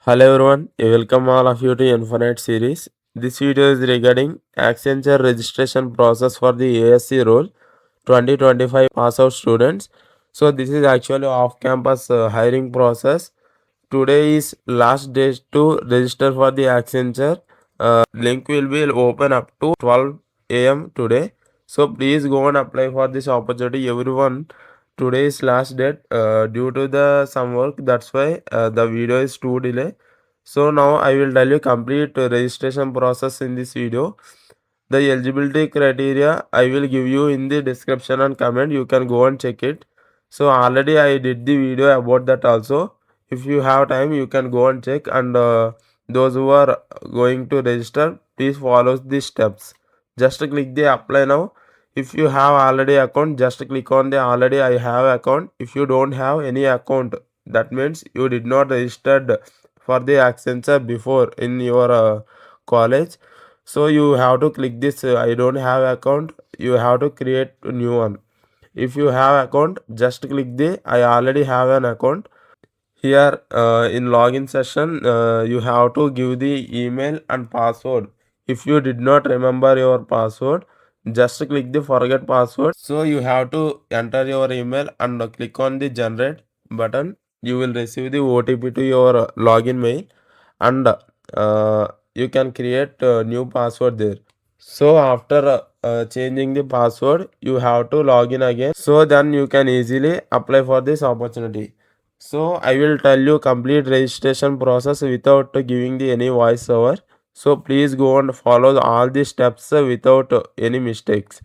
Hello everyone, welcome all of you to Infinite series. This video is regarding Accenture registration process for the ASC role 2025 pass out students. So this is actually off-campus hiring process. Today is last day to register for the Accenture. Link will be open up to 12 a.m. today. So please go and apply for this opportunity, everyone. Today is last date due to the some work. That's why the video is too delay. So now I will tell you complete registration process in this video. The eligibility criteria I will give you in the description and comment. You can go and check it. So already I did the video about that also. If you have time, you can go and check. And those who are going to register, please follow these steps. Just click the apply now. If you have already account, just click on the already I have account. If you don't have any account, that means you did not registered for the Accenture before in your college. So you have to click this I don't have account. You have to create a new one. If you have account, just click the I already have an account. Here in login session, you have to give the email and password. If you did not remember your password, just click the forget password. So you have to enter your email and click on the generate button. You will receive the OTP to your login mail, and you can create a new password there. So after changing the password, you have to log in again. So then you can easily apply for this opportunity. So I will tell you complete registration process without giving the any voiceover. So please go and follow all the steps without any mistakes.